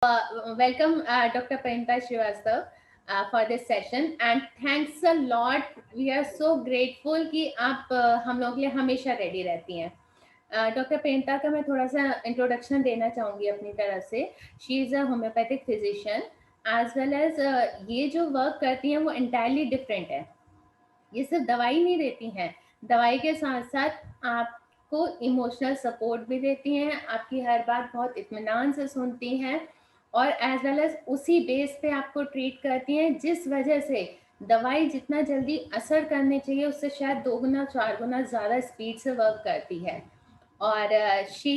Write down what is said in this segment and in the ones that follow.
Welcome, Dr. Printa Srivastav, for this session, and thanks a lot. We are so grateful कि आप हम लोग के लिए हमेशा रेडी रहती हैं. डॉक्टर प्रियंका का मैं थोड़ा सा इंट्रोडक्शन देना चाहूँगी अपनी तरफ से. She is a homeopathic physician as well as ये जो वर्क करती हैं वो इंटायरली डिफरेंट है. ये सिर्फ दवाई नहीं देती हैं, दवाई के साथ साथ आपको इमोशनल सपोर्ट भी देती हैं, आपकी हर बात बहुत इत्मीनान से सुनती हैं और एज वेल एज उसी बेस पे आपको ट्रीट करती हैं, जिस वजह से दवाई जितना जल्दी असर करने चाहिए उससे शायद 2 गुना 4 गुना ज़्यादा स्पीड से वर्क करती है. और she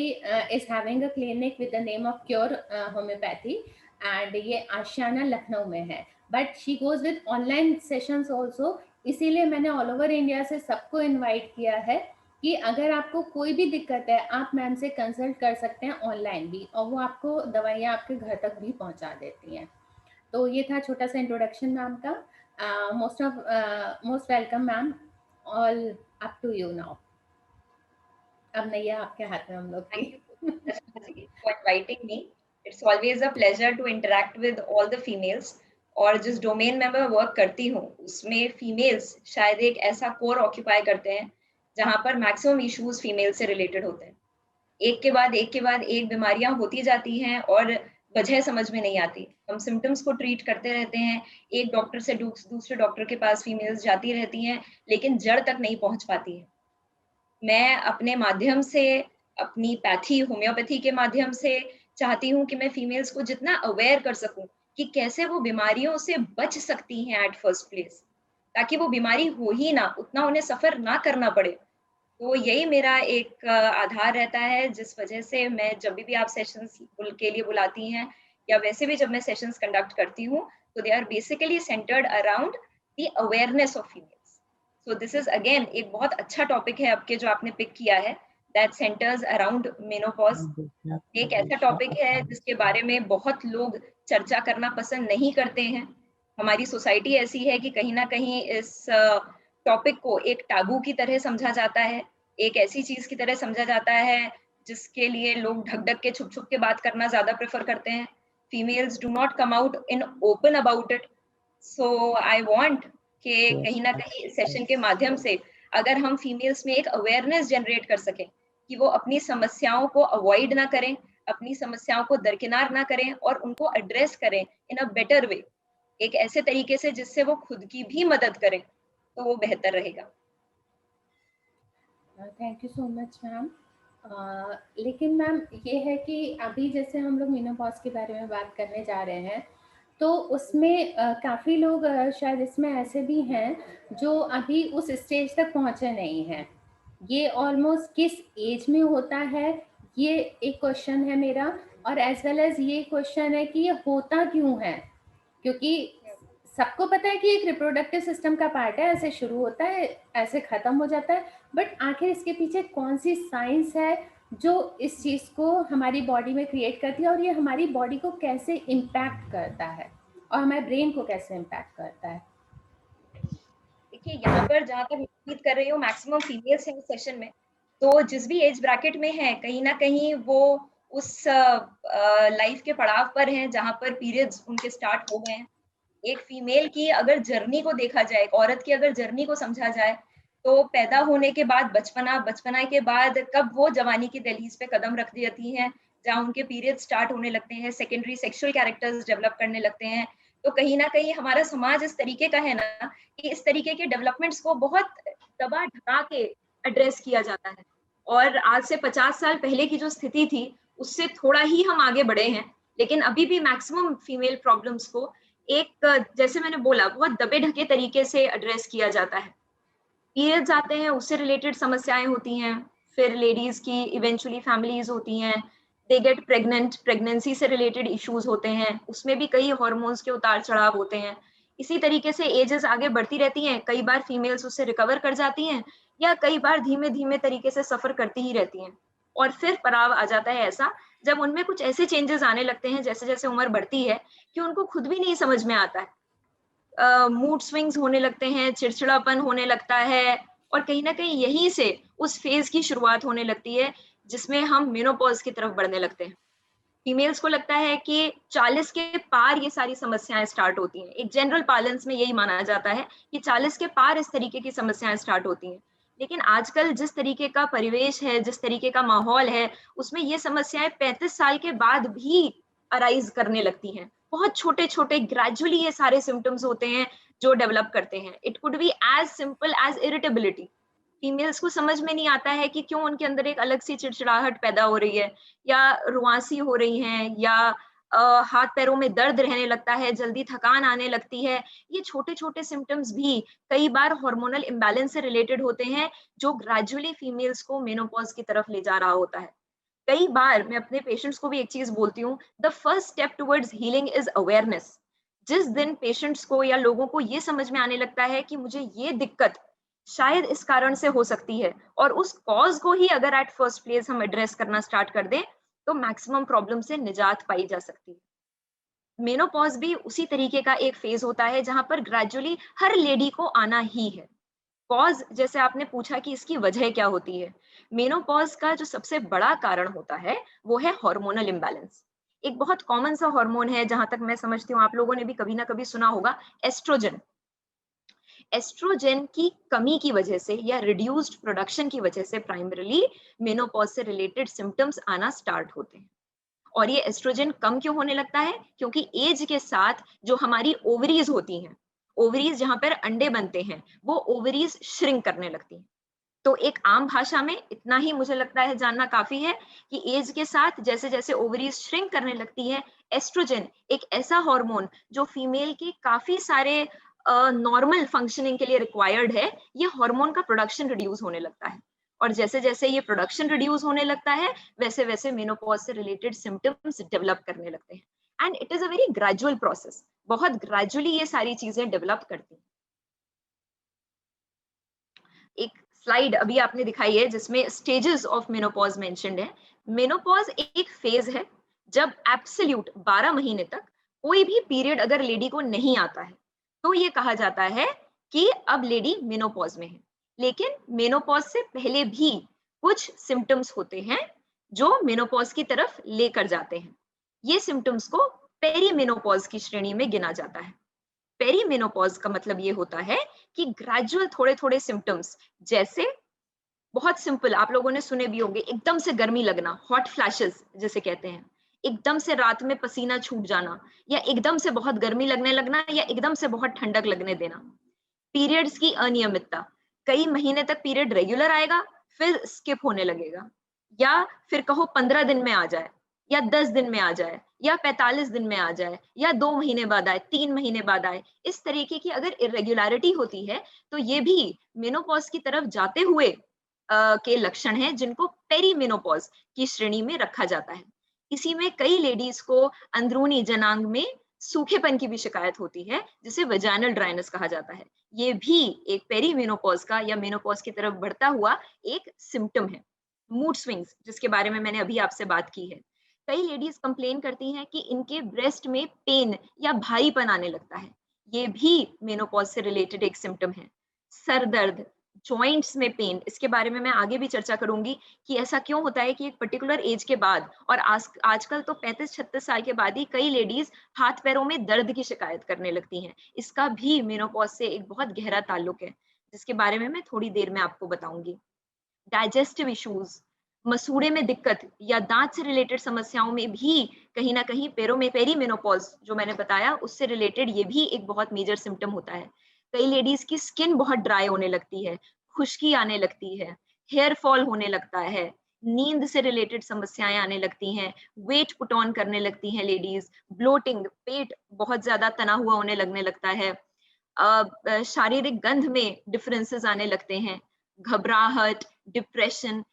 is having a clinic with the name of cure homeopathy and ये आशियाना लखनऊ में है, but she goes with online sessions also. इसीलिए मैंने ऑल ओवर इंडिया से सबको इनवाइट किया है कि अगर आपको कोई भी दिक्कत है आप मैम से कंसल्ट कर सकते हैं ऑनलाइन भी, और वो आपको दवाइयाँ आपके घर तक भी पहुंचा देती हैं. तो ये था छोटा सा इंट्रोडक्शन मैम का. Most welcome ma'am, all up to you now. अब नैया आपके हाथ में हम लोग की. Thank you for inviting me. It's always a pleasure to interact with all the females. और जिस डोमेन में मैं वर्क करती हूँ उसमें फीमेल्स शायद एक ऐसा कोर ऑक्यूपाई करते हैं जहाँ पर मैक्सिमम इश्यूज फीमेल से रिलेटेड होते हैं. एक के बाद एक बीमारियां होती जाती हैं और वजह समझ में नहीं आती. हम सिम्टम्स को ट्रीट करते रहते हैं, एक डॉक्टर से दूसरे डॉक्टर के पास फीमेल्स जाती रहती हैं, लेकिन जड़ तक नहीं पहुंच पाती है. मैं अपने माध्यम से, अपनी पैथी होम्योपैथी के माध्यम से चाहती हूँ कि मैं फीमेल्स को जितना अवेयर कर सकूं कि कैसे वो बीमारियों से बच सकती हैं एट फर्स्ट प्लेस, ताकि वो बीमारी हो ही ना, उतना उन्हें सफर ना करना पड़े. तो यही मेरा एक आधार रहता है, जिस वजह से मैं जब भी आप सेशंस के लिए बुलाती हैं या वैसे भी जब मैं सेशंस कंडक्ट करती हूँ, तो they are basically centred around the awareness of females. So this is again एक बहुत अच्छा टॉपिक है आपके जो आपने पिक किया है, दैट सेंटर्स अराउंड मेनोपॉज. एक ऐसा टॉपिक है जिसके बारे में बहुत लोग चर्चा करना पसंद नहीं करते हैं. हमारी सोसाइटी ऐसी है कि कहीं ना कहीं इस टॉपिक को एक टाबू की तरह समझा जाता है, एक ऐसी चीज की तरह समझा जाता है जिसके लिए लोग ढक ढक के छुप छुप के बात करना ज्यादा प्रेफर करते हैं. Females do not come out in open about it. So I want कि कहीं ना कहीं सेशन के माध्यम से अगर हम फीमेल्स में एक अवेयरनेस जनरेट कर सकें कि वो अपनी समस्याओं को अवॉइड ना करें, अपनी समस्याओं को दरकिनार ना करें और उनको एड्रेस करें इन अ बेटर वे, एक ऐसे तरीके से जिससे वो खुद की भी मदद करें, तो वो बेहतर रहेगा. Thank you so much ma'am. लेकिन मैम ये है कि अभी जैसे हम लोग मेनोपॉज के बारे में बात करने जा रहे हैं, तो उसमें काफ़ी लोग शायद इसमें ऐसे भी हैं जो अभी उस स्टेज तक पहुँचे नहीं हैं. ये ऑलमोस्ट किस एज में होता है, ये एक क्वेश्चन है मेरा. और एज वेल एज ये क्वेश्चन है कि ये होता क्यों है, क्योंकि सबको पता है कि एक रिप्रोडक्टिव सिस्टम का पार्ट है, ऐसे शुरू होता है ऐसे ख़त्म हो जाता है, बट आखिर इसके पीछे कौन सी साइंस है जो इस चीज़ को हमारी बॉडी में क्रिएट करती है, और ये हमारी बॉडी को कैसे इम्पैक्ट करता है और हमारे ब्रेन को कैसे इम्पैक्ट करता है. देखिए, यहाँ पर जहाँ तक उम्मीद कर रही हूँ मैक्सिमम फीमेल्स हैं इस सेशन में, तो जिस भी एज ब्रैकेट में है कहीं ना कहीं वो उस लाइफ के पड़ाव पर हैं जहाँ पर पीरियड्स उनके स्टार्ट हो गए हैं. एक फीमेल की अगर जर्नी को देखा जाए, एक औरत की अगर जर्नी को समझा जाए, तो पैदा होने के बाद बचपना, बचपना के बाद कब वो जवानी की दहलीज पे कदम रख देती हैं, जहाँ उनके पीरियड स्टार्ट होने लगते हैं, सेकेंडरी सेक्सुअल कैरेक्टर्स डेवलप करने लगते हैं. तो कहीं ना कहीं हमारा समाज इस तरीके का है ना कि इस तरीके के डेवलपमेंट्स को बहुत दबा ढका के एड्रेस किया जाता है. और आज से 50 साल पहले की जो स्थिति थी उससे थोड़ा ही हम आगे बढ़े हैं, लेकिन अभी भी मैक्सिमम फीमेल प्रॉब्लम्स को एक, जैसे मैंने बोला, बहुत दबे ढके तरीके से एड्रेस किया जाता है. पीरियड्स आते हैं, उससे रिलेटेड समस्याएं होती हैं, फिर लेडीज की इवेंचुअली फैमिलीज होती हैं, दे गेट प्रेग्नेंट, प्रेगनेंसी से रिलेटेड इश्यूज होते हैं, उसमें भी कई हार्मोन्स के उतार चढ़ाव होते हैं. इसी तरीके से एजेस आगे बढ़ती रहती हैं, कई बार फीमेल्स उससे रिकवर कर जाती हैं या कई बार धीमे धीमे तरीके से सफर करती ही रहती हैं. और फिर पड़ाव आ जाता है ऐसा जब उनमें कुछ ऐसे चेंजेस आने लगते हैं जैसे जैसे उम्र बढ़ती है कि उनको खुद भी नहीं समझ में आता है. मूड स्विंग्स होने लगते हैं, चिड़चिड़ापन होने लगता है, और कहीं ना कहीं यहीं से उस फेज की शुरुआत होने लगती है जिसमें हम मेनोपॉज की तरफ बढ़ने लगते हैं. फीमेल्स को लगता है कि 40 के पार ये सारी समस्याएं स्टार्ट होती हैं। एक जनरल पार्लेंस में यही माना जाता है कि 40 के पार इस तरीके की समस्याएं स्टार्ट होती हैं। लेकिन आजकल जिस तरीके का परिवेश है, जिस तरीके का माहौल है, उसमें ये समस्याएं 35 साल के बाद भी अराइज करने लगती हैं। बहुत छोटे छोटे ग्रेजुअली ये सारे सिम्टम्स होते हैं जो डेवलप करते हैं। It could be as simple as irritability. Females को समझ में नहीं आता है कि क्यों उनके अंदर एक अलग सी चिड़चिड़ाहट पैदा हो रही है, या रुआंसी हो रही हैं, या हाथ पैरों में दर्द रहने लगता है, जल्दी थकान आने लगती है। ये छोटे छोटे सिम्टम्स भी कई बार हार्मोनल इम्बैलेंस से रिलेटेड होते हैं, जो ग्रेजुअली फीमेल्स को मेनोपॉज की तरफ ले जा रहा होता है। कई बार मैं अपने पेशेंट्स को भी एक चीज बोलती हूँ, the first step towards healing is awareness. जिस दिन पेशेंट्स को या लोगों को ये समझ में आने लगता है कि मुझे ये दिक्कत शायद इस कारण से हो सकती है, और उस कॉज को ही अगर एट फर्स्ट प्लेस हम एड्रेस करना स्टार्ट कर दें, तो मैक्सिमम प्रॉब्लम से निजात पाई जा सकती है। मेनोपॉज भी उसी तरीके का एक फेज होता है जहां पर ग्रेजुअली हर लेडी को आना ही है। पॉज, जैसे आपने पूछा कि इसकी वजह क्या होती है, मेनोपॉज का जो सबसे बड़ा कारण होता है वो है हार्मोनल इम्बैलेंस। एक बहुत कॉमन सा हार्मोन है, जहां तक मैं समझती हूँ आप लोगों ने भी कभी ना कभी सुना होगा, एस्ट्रोजन। एस्ट्रोजन की कमी की वजह से या रिड्यूस्ड प्रोडक्शन की वजह से प्राइमरीली मेनोपॉज से रिलेटेड सिम्टम्स आना स्टार्ट होते हैं। और ये एस्ट्रोजन कम क्यों होने लगता है? क्योंकि एज के साथ जो हमारी ओवरीज होती हैं, ओवरीज जहां पर अंडे बनते हैं, वो ओवरीज श्रिंक करने लगती हैं। तो एक आम भाषा में इतना ही मुझे लगता है जानना काफी है कि एज के साथ जैसे जैसे ओवरीज श्रिंक करने लगती है, एस्ट्रोजन एक ऐसा हार्मोन जो फीमेल के काफी सारे नॉर्मल फंक्शनिंग के लिए रिक्वायर्ड है, ये हार्मोन का प्रोडक्शन रिड्यूस होने लगता है। और जैसे जैसे ये प्रोडक्शन रिड्यूस होने लगता है, वैसे वैसे मेनोपॉज से रिलेटेड सिम्टम्स डेवलप करने लगते हैं। And it is a very gradual process, बहुत ग्रेजुअली ये सारी चीजें डेवलप करती हैं। एक स्लाइड अभी आपने दिखाई है जिसमें स्टेजेस ऑफ मेनोपॉज मेंशन्ड है। मेनोपॉज एक फेज है जब एब्सोल्यूट 12 महीने तक कोई भी पीरियड अगर लेडी को नहीं आता है, तो ये कहा जाता है कि अब लेडी मेनोपॉज में है। लेकिन मेनोपॉज से पहले भी कुछ सिम्टम्स होते हैं जो मेनोपॉज की तरफ लेकर जाते हैं। ये सिम्टम्स को पेरीमेनोपॉज की श्रेणी में गिना जाता है। पेरीमेनोपॉज का मतलब ये होता है कि ग्रेजुअल थोड़े थोड़े सिम्टम्स, जैसे बहुत सिंपल आप लोगों ने सुने भी होंगे, एकदम से गर्मी लगना, हॉट फ्लैशेस जिसे कहते हैं, एकदम से रात में पसीना छूट जाना, या एकदम से बहुत गर्मी लगने लगना, या एकदम से बहुत ठंडक लगने देना। पीरियड्स की अनियमितता, कई महीने तक पीरियड रेगुलर आएगा, फिर स्किप होने लगेगा, या फिर कहो 15 दिन में आ जाए, या 10 दिन में आ जाए, या 45 दिन में आ जाए, या 2 महीने बाद आए, 3 महीने बाद आए। इस तरीके की अगर इरेगुलरिटी होती है, तो ये भी मेनोपॉज की तरफ जाते हुए के लक्षण हैं, जिनको पेरीमेनोपॉज की श्रेणी में रखा जाता है। इसी में कई लेडीज को अंदरूनी जनांग में सूखेपन की भी शिकायत होती है, जिसे वजाइनल ड्राइनेस कहा जाता है। ये भी एक पेरीमेनोपॉज का या मेनोपॉज की तरफ बढ़ता हुआ एक सिम्टम है। मूड स्विंग्स, जिसके बारे में मैंने अभी आपसे बात की है, कई लेडीज कंप्लेन करती हैं कि इनके ब्रेस्ट में पेन या भारीपन आने लगता है। ये भी मेनोपॉज से रिलेटेड एक सिम्टम है। सर दर्द, जॉइंट्स में पेन, इसके बारे में मैं आगे भी चर्चा करूंगी कि ऐसा क्यों होता है कि एक पर्टिकुलर एज के बाद, और आजकल तो 35-36 साल के बाद ही कई लेडीज हाथ पैरों में दर्द की शिकायत करने लगती हैं। इसका भी मेनोपॉज से एक बहुत गहरा ताल्लुक है, जिसके बारे में मैं थोड़ी देर में आपको बताऊंगी। डाइजेस्टिव इश्यूज, मसूड़े में दिक्कत या दांत से रिलेटेड समस्याओं में भी कहीं ना कहीं पेरीमेनोपॉज जो मैंने बताया उससे रिलेटेड ये भी एक बहुत मेजर सिम्टम होता है। कई लेडीज की स्किन बहुत ड्राई होने लगती है, खुश्की आने लगती है, हेयर फॉल होने लगता है, नींद से रिलेटेड समस्याएं आने लगती हैं, वेट पुट ऑन करने लगती हैं लेडीज, ब्लोटिंग, पेट बहुत ज्यादा तना हुआ होने लगने लगता है, शारीरिक गंध में डिफरेंसेस आने लगते हैं, घबराहट, डिप्रेशन,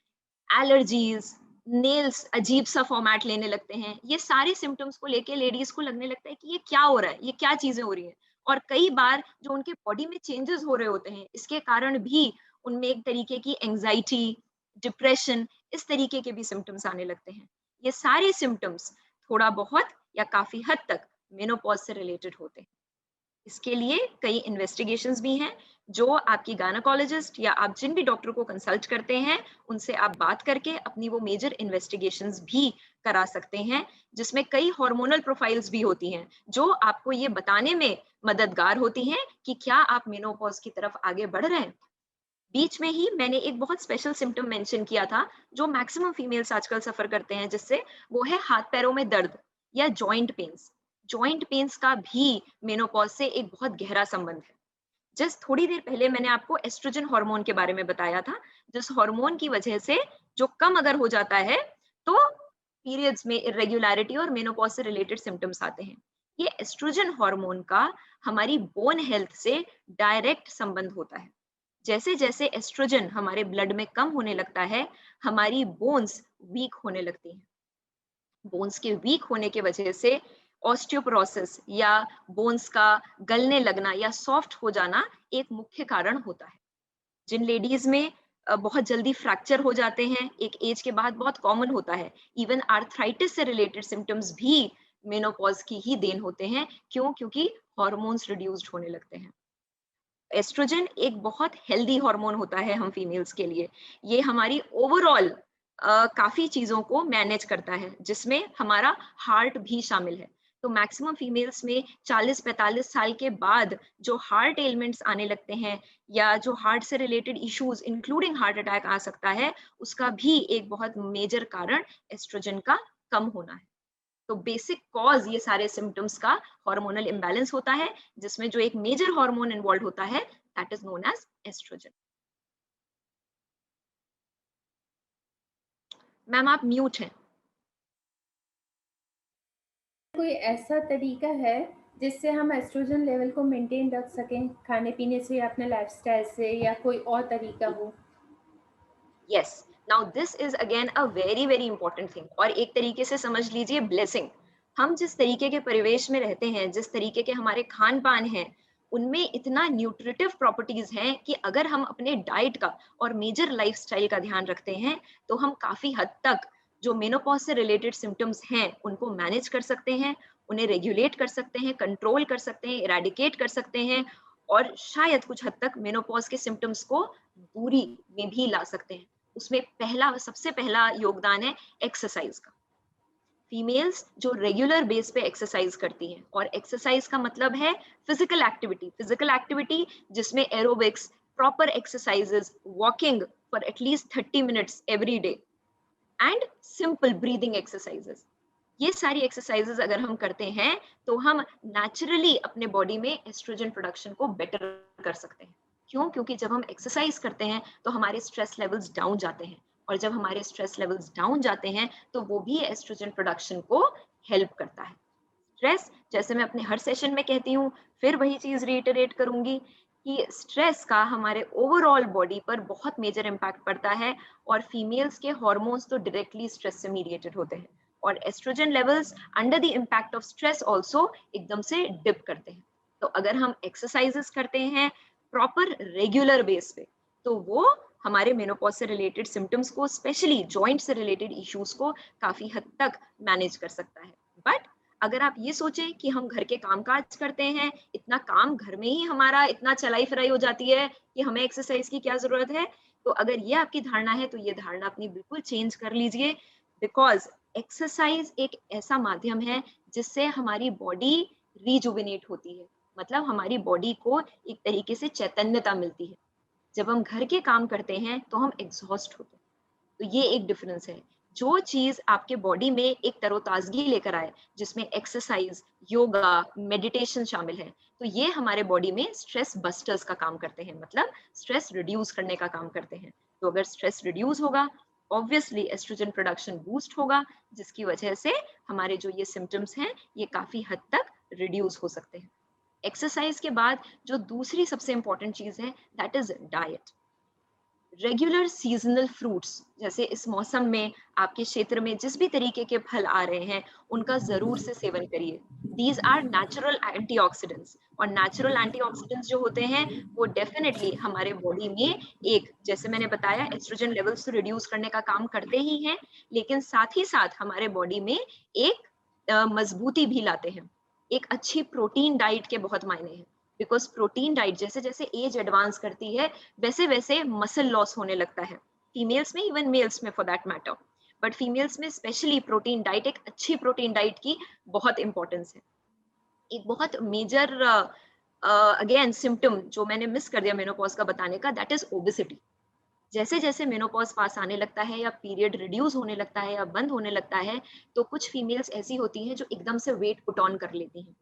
एलर्जीज, नेल्स अजीब सा फॉर्मेट लेने लगते हैं। ये सारे सिम्टम्स को लेके लेडीज को लगने लगता है कि ये क्या हो रहा है, ये क्या चीजें हो रही हैं। और कई बार जो उनके बॉडी में चेंजेस हो रहे होते हैं, इसके कारण भी उनमें एक तरीके की एंजाइटी, डिप्रेशन, इस तरीके के भी सिम्टम्स आने लगते हैं। ये सारे सिम्टम्स थोड़ा बहुत या काफी हद तक मेनोपॉज से रिलेटेड होते हैं। इसके लिए कई इन्वेस्टिगेशंस भी हैं, जो आपकी गायनेकोलॉजिस्ट या आप जिन भी डॉक्टर को कंसल्ट करते हैं उनसे आप बात करके अपनी वो मेजर इन्वेस्टिगेशंस भी करा सकते हैं, जिसमें कई हार्मोनल प्रोफाइल्स भी होती हैं जो आपको ये बताने में मददगार होती हैं कि क्या आप मेनोपॉज की तरफ आगे बढ़ रहे हैं। बीच में ही मैंने एक बहुत स्पेशल सिम्टम मेंशन किया था जो मैक्सिमम फीमेल्स आजकल सफर करते हैं, जिससे वो है हाथ पैरों में दर्द या जॉइंट पेन्स। जॉइंट पेन्स का भी मेनोपॉज से एक बहुत गहरा संबंध है। जस्ट थोड़ी देर पहले मैंने आपको एस्ट्रोजन हार्मोन के बारे में बताया था, जिस हार्मोन की वजह से जो कम अगर हो जाता है तो पीरियड्स में इरेगुलरिटी और मेनोपॉज से रिलेटेड सिम्टम्स आते हैं। ये एस्ट्रोजन हार्मोन का हमारी बोन हेल्थ से डायरेक्ट संबंध होता है। जैसे जैसे एस्ट्रोजन हमारे ब्लड में कम होने लगता है, हमारी बोन्स वीक होने लगती हैं। बोन्स के वीक होने की वजह से ऑस्टियोपोरोसिस या बोन्स का गलने लगना या सॉफ्ट हो जाना एक मुख्य कारण होता है। जिन लेडीज में बहुत जल्दी फ्रैक्चर हो जाते हैं, एक एज के बाद बहुत कॉमन होता है। इवन आर्थराइटिस से रिलेटेड सिम्टम्स भी मेनोपॉज की ही देन होते हैं। क्यों? क्योंकि हॉर्मोन्स रिड्यूस्ड होने लगते हैं। एस्ट्रोजन एक बहुत हेल्दी हार्मोन होता है हम फीमेल्स के लिए। ये हमारी ओवरऑल काफी चीजों को मैनेज करता है, जिसमें हमारा हार्ट भी शामिल है। तो मैक्सिमम फीमेल्स में 40-45 साल के बाद जो हार्ट एलिमेंट्स आने लगते हैं या जो हार्ट से related issues including heart attack आ सकता है, उसका भी एक बहुत मेजर कारण एस्ट्रोजन का कम होना है। तो बेसिक कॉज ये सारे सिम्टम्स का हार्मोनल इम्बैलेंस होता है, जिसमें जो एक मेजर हार्मोन इन्वॉल्व होता है that is known as oestrogen. Ma'am आप म्यूट हैं। कोई ऐसा तरीका है जिससे हम एस्ट्रोजन लेवल को मेंटेन रख सकें, खाने पीने से या अपने लाइफस्टाइल से, या कोई और तरीका हो? Yes, now this is again a very very important thing, और एक तरीके से समझ लीजिए ब्लेसिंग। हम जिस तरीके के परिवेश में रहते हैं, जिस तरीके के हमारे खान पान हैं, उनमें इतना न्यूट्रिटिव प्रॉपर्टीज हैं कि अगर हम अपने डाइट का और मेजर लाइफस्टाइल का ध्यान रखते हैं तो हम काफी हद तक जो मेनोपॉज से रिलेटेड सिम्टम्स हैं उनको मैनेज कर सकते हैं, उन्हें रेगुलेट कर सकते हैं, कंट्रोल कर सकते हैं, इरेडिकेट कर सकते हैं, और शायद कुछ हद तक मेनोपॉज के सिम्टम्स को दूरी में भी ला सकते हैं। उसमें सबसे पहला योगदान है एक्सरसाइज का। फीमेल्स जो रेगुलर बेस पे एक्सरसाइज करती हैं, और एक्सरसाइज का मतलब है फिजिकल एक्टिविटी जिसमें aerobics, proper exercises, walking for at least 30 minutes every day, and simple breathing exercises. ये सारी एक्सरसाइजेस अगर हम करते हैं तो हम नेचुरली अपने बॉडी में एस्ट्रोजन प्रोडक्शन को बेटर कर सकते हैं। क्यों? क्योंकि जब हम एक्सरसाइज करते हैं तो हमारे स्ट्रेस लेवल्स डाउन जाते हैं, और जब हमारे स्ट्रेस लेवल्स डाउन जाते हैं तो वो भी एस्ट्रोजन प्रोडक्शन को हेल्प करता है। स्ट्रेस, जैसे मैं अपने हर सेशन में कहती हूँ, फिर वही चीज रिइटरेट करूंगी कि स्ट्रेस का हमारे ओवरऑल बॉडी पर बहुत मेजर इम्पैक्ट पड़ता है, और फीमेल्स के हॉर्मोन्स तो डायरेक्टली स्ट्रेस से मीडिएटेड होते हैं, और oestrogen levels under the impact of stress also एकदम से डिप करते हैं। तो अगर हम एक्सरसाइजेस करते हैं प्रॉपर रेगुलर बेस पे, तो वो हमारे मेनोपॉज से रिलेटेड सिम्टम्स को, स्पेशली जॉइंट से रिलेटेड इश्यूज को काफी हद तक मैनेज कर सकता है। बट अगर आप ये सोचें कि हम घर के कामकाज करते हैं, इतना काम घर में ही हमारा इतना चलाई फिराई हो जाती है कि हमें एक्सरसाइज की क्या जरूरत है, तो अगर ये आपकी धारणा है तो ये धारणा अपनी बिल्कुल चेंज कर लीजिए। बिकॉज एक्सरसाइज एक ऐसा माध्यम है जिससे हमारी बॉडी रिजुविनेट होती है, मतलब हमारी बॉडी को एक तरीके से चैतन्यता मिलती है। जब हम घर के काम करते हैं तो हम एग्जॉस्ट होते हैं। तो ये एक डिफरेंस है। जो चीज आपके बॉडी में एक तरोताजगी लेकर आए, जिसमें एक्सरसाइज, योगा, मेडिटेशन शामिल है, तो ये हमारे बॉडी में स्ट्रेस बस्टर्स का काम करते हैं, मतलब स्ट्रेस रिड्यूस करने का काम करते हैं। तो अगर स्ट्रेस रिड्यूस होगा, ऑब्वियसली एस्ट्रोजन प्रोडक्शन बूस्ट होगा, जिसकी वजह से हमारे जो ये सिम्टम्स हैं ये काफी हद तक रिड्यूस हो सकते हैं। एक्सरसाइज के बाद जो दूसरी सबसे इंपॉर्टेंट चीज है that is diet. Regular seasonal fruits, जैसे इस मौसम में आपके क्षेत्र में जिस भी तरीके के फल आ रहे हैं उनका जरूर से सेवन करिए। दीज आर नेचुरल एंटीऑक्सीडेंट्स, और नेचुरल एंटीऑक्सीडेंट्स जो होते हैं वो डेफिनेटली हमारे बॉडी में एक, जैसे मैंने बताया, एस्ट्रोजन लेवल्स तो रिड्यूस करने का काम करते ही हैं, लेकिन साथ ही साथ हमारे बॉडी में एक मजबूती भी लाते हैं। एक अच्छी प्रोटीन डाइट के बहुत मायने हैं। बिकॉज प्रोटीन डाइट जैसे जैसे एज एडवांस करती है वैसे वैसे मसल लॉस होने लगता है, फीमेल्स में, इवन मेल्स में for that matter, but females में स्पेशली प्रोटीन डाइट, एक अच्छी प्रोटीन डाइट की बहुत इंपॉर्टेंस है। एक बहुत मेजर अगेन सिम्टम जो मैंने मिस कर दिया मेनोपॉज का बताने का, दैट इज ओबेसिटी। जैसे जैसे मेनोपॉज पास आने लगता है या पीरियड रिड्यूस होने लगता है या बंद होने लगता है, तो कुछ फीमेल्स ऐसी होती हैं जो एकदम से वेट पुट ऑन कर लेती हैं।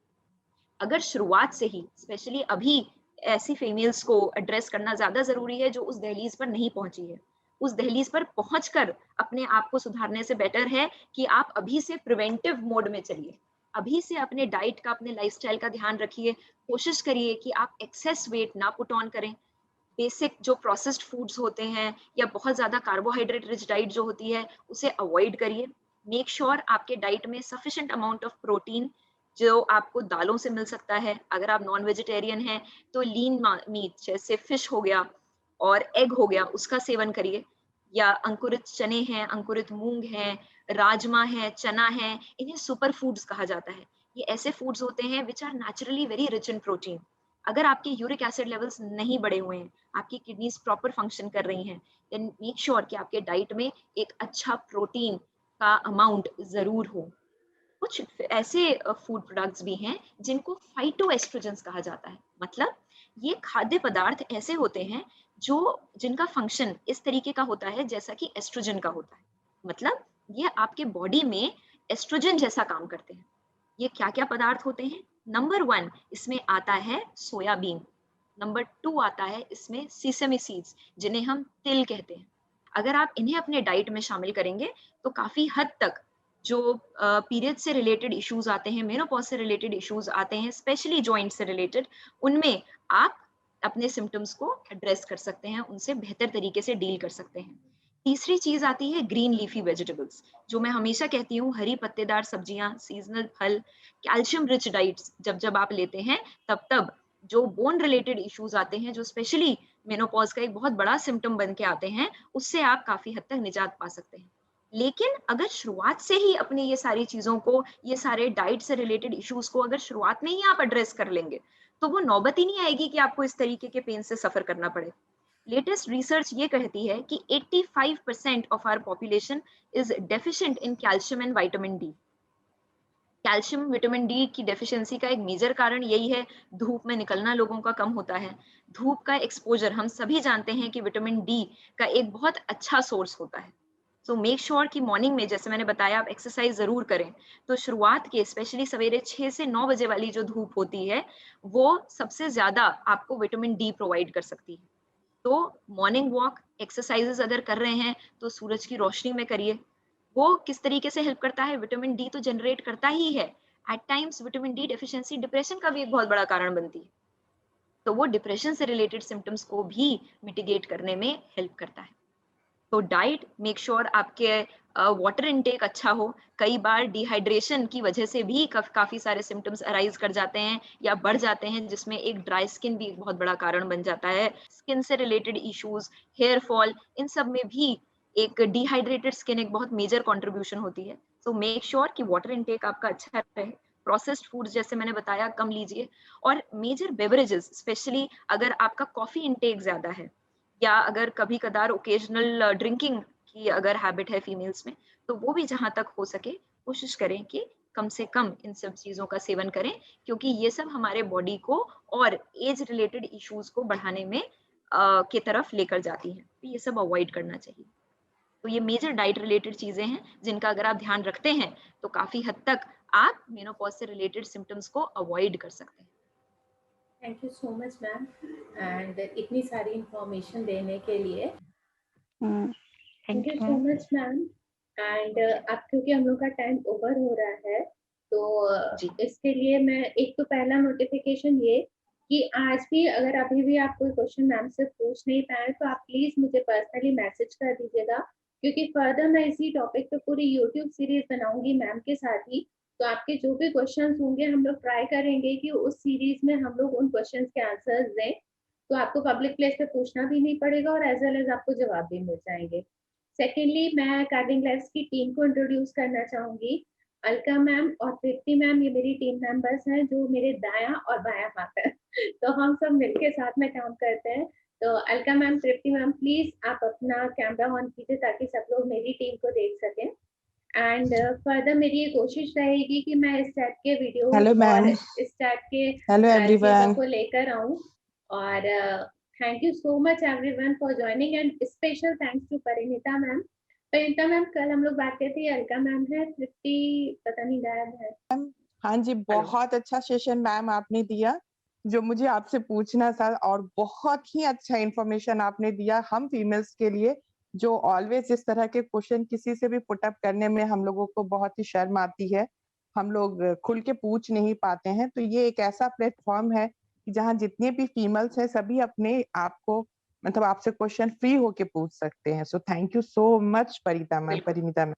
अगर शुरुआत से ही, स्पेशली अभी, ऐसी फीमेल्स को एड्रेस करना ज्यादा जरूरी है जो उस दहलीज पर नहीं पहुंची है। उस दहलीज पर पहुंचकर अपने आप को सुधारने से बेटर है कि आप अभी से प्रिवेंटिव मोड में चलिए, अभी से अपने डाइट का, अपने लाइफस्टाइल का ध्यान रखिए। कोशिश करिए कि आप एक्सेस वेट ना पुट ऑन करें। बेसिक जो प्रोसेस्ड फूड्स होते हैं या बहुत ज्यादा कार्बोहाइड्रेट रिच डाइट जो होती है उसे अवॉइड करिए। मेक श्योर आपके डाइट में सफिशिएंट अमाउंट ऑफ प्रोटीन जो आपको दालों से मिल सकता है। अगर आप नॉन वेजिटेरियन हैं तो लीन मीट जैसे फिश हो गया और एग हो गया, उसका सेवन करिए। या अंकुरित चने हैं, अंकुरित मूंग हैं, राजमा है, चना है, इन्हें सुपर फूड्स कहा जाता है। ये ऐसे फूड्स होते हैं which are naturally very rich in protein. अगर आपके यूरिक एसिड लेवल्स नहीं बढ़े हुए हैं, आपकी किडनीज प्रॉपर फंक्शन कर रही हैं, देन मेक श्योर कि आपके डाइट में एक अच्छा प्रोटीन का अमाउंट जरूर हो। कुछ ऐसे फूड प्रोडक्ट्स भी हैं जिनको फाइटोएस्ट्रोजेंस कहा जाता है। मतलब ये खाद्य पदार्थ ऐसे होते हैं जो जिनका फंक्शन इस तरीके का होता है जैसा कि एस्ट्रोजन का होता है। मतलब ये आपके बॉडी में एस्ट्रोजन जैसा काम करते हैं। ये क्या क्या पदार्थ होते हैं? नंबर 1 इसमें आता है सोयाबीन। नंबर 2 आता है इसमें सीसमी सीड्स, जिन्हें हम तिल कहते हैं। अगर आप इन्हें अपने डाइट में शामिल करेंगे तो काफी हद तक जो पीरियड से रिलेटेड इश्यूज आते हैं, मेनोपॉज से रिलेटेड इश्यूज आते हैं, स्पेशली जॉइंट से रिलेटेड, उनमें आप अपने सिम्टम्स को एड्रेस कर सकते हैं, उनसे बेहतर तरीके से डील कर सकते हैं। तीसरी चीज आती है ग्रीन लीफी वेजिटेबल्स, जो मैं हमेशा कहती हूँ, हरी पत्तेदार सब्जियां, सीजनल फल, कैल्शियम रिच डाइट्स जब जब आप लेते हैं तब तब जो बोन रिलेटेड इश्यूज आते हैं, जो स्पेशली मेनोपॉज का एक बहुत बड़ा सिम्टम बन के आते हैं, उससे आप काफी हद तक निजात पा सकते हैं। लेकिन अगर शुरुआत से ही अपनी ये सारी चीजों को, ये सारे डाइट से रिलेटेड इश्यूज को अगर शुरुआत में ही आप एड्रेस कर लेंगे, तो वो नौबत ही नहीं आएगी कि आपको इस तरीके के पेन से सफर करना पड़े। लेटेस्ट रिसर्च ये कहती है कि 85% of our population is deficient in calcium and vitamin D. Calcium vitamin D की डेफिशिएंसी का एक मेजर कारण यही है, धूप में निकलना लोगों का कम होता है। धूप का एक्सपोजर, हम सभी जानते हैं कि विटामिन डी का एक बहुत अच्छा सोर्स होता है। सो मेक श्योर कि मॉर्निंग में, जैसे मैंने बताया, आप एक्सरसाइज जरूर करें। तो शुरुआत के स्पेशली सवेरे 6 से 9 बजे वाली जो धूप होती है, वो सबसे ज्यादा आपको विटामिन डी प्रोवाइड कर सकती है। तो मॉर्निंग वॉक, एक्सरसाइजेस अगर कर रहे हैं तो सूरज की रोशनी में करिए। वो किस तरीके से हेल्प करता है? विटामिन डी तो जनरेट करता ही है। At times vitamin D deficiency depression का भी एक बहुत बड़ा कारण बनती है। तो वो डिप्रेशन से रिलेटेड सिम्टम्स को भी मिटिगेट करने में हेल्प करता है। तो डाइट, मेक श्योर आपके वाटर इनटेक अच्छा हो। कई बार डिहाइड्रेशन की वजह से भी काफी सारे सिम्टम्स अराइज कर जाते हैं या बढ़ जाते हैं, जिसमें एक ड्राई स्किन भी एक बहुत बड़ा कारण बन जाता है। स्किन से रिलेटेड इश्यूज, हेयर फॉल, इन सब में भी एक डिहाइड्रेटेड स्किन एक बहुत मेजर कंट्रीब्यूशन होती है। सो मेक श्योर कि वाटर इनटेक आपका अच्छा रहे। प्रोसेस्ड फूड्स जैसे मैंने बताया कम लीजिए। और मेजर बेवरेजेस, स्पेशली अगर आपका कॉफी इनटेक ज्यादा है या अगर कभी कदार ओकेजनल ड्रिंकिंग की अगर हैबिट है फीमेल्स में, तो वो भी जहां तक हो सके कोशिश करें कि कम से कम इन सब चीजों का सेवन करें, क्योंकि ये सब हमारे बॉडी को और एज रिलेटेड इश्यूज को बढ़ाने में के तरफ लेकर जाती हैं। तो ये सब अवॉइड करना चाहिए। तो ये मेजर डाइट रिलेटेड चीजें हैं जिनका अगर आप ध्यान रखते हैं तो काफी हद तक आप मेनोपॉज से रिलेटेड सिम्टम्स को अवॉइड कर सकते हैं। Thank you so much ma'am, and इतनी सारी इंफॉर्मेशन देने के लिए। Thank thank you you so ma'am. Much ma'am. And अब क्योंकि हम लोग का टाइम ओवर हो रहा है, तो जी इसके लिए मैं एक तो पहला नोटिफिकेशन ये कि आज भी अगर अभी भी आप कोई क्वेश्चन मैम से पूछ नहीं पाए तो आप प्लीज मुझे पर्सनली मैसेज कर दीजिएगा, क्योंकि फर्दर मैं इसी टॉपिक पे पूरी यूट्यूब सीरीज बनाऊंगी मैम के साथ ही। तो आपके जो भी क्वेश्चंस होंगे हम लोग ट्राई करेंगे कि उस सीरीज में हम लोग उन क्वेश्चंस के आंसर्स दें, तो आपको पब्लिक प्लेस पे पूछना भी नहीं पड़ेगा और एज वेल एज आपको जवाब भी मिल जाएंगे। सेकेंडली, मैं कार्डिंग लाइफ्स की टीम को इंट्रोड्यूस करना चाहूंगी। अलका मैम और तृप्ति मैम ये मेरी टीम मेंबर्स हैं जो मेरे दायां और बायां हाथ है। तो हम सब मिलके साथ में काम करते हैं। तो Alka ma'am, Tripti ma'am, please आप अपना कैमरा ऑन कीजिए ताकि सब लोग मेरी टीम को देख सकें। एंड फर्दर मेरी ये कोशिश रहेगी कि मैं इस टाइप के हेलो वीडियोस और मैम। इस टाइप के हेलो चीजों एवरीवन। को लेकर आऊं। और thank you so much everyone for joining and special thanks to Parineeta ma'am. Parineeta ma'am, कल हम लोग बात करते हैं, अलका मैम है, तृप्ति पता नहीं गायब है। हाँ जी, बहुत अच्छा सेशन मैम आपने दिया जो मुझे आपसे पूछना था, और बहुत ही अच्छा इंफॉर्मेशन आपने दिया हम फीमेल्स के लिए, जो ऑलवेज इस तरह के क्वेश्चन किसी से भी पुट अप करने में हम लोगों को बहुत ही शर्म आती है, हम लोग खुल के पूछ नहीं पाते हैं। तो ये एक ऐसा प्लेटफॉर्म है जहाँ जितने भी फीमेल्स हैं सभी अपने आप को मतलब आपसे क्वेश्चन फ्री होके पूछ सकते हैं। So thank you so much Parineeta ma'am.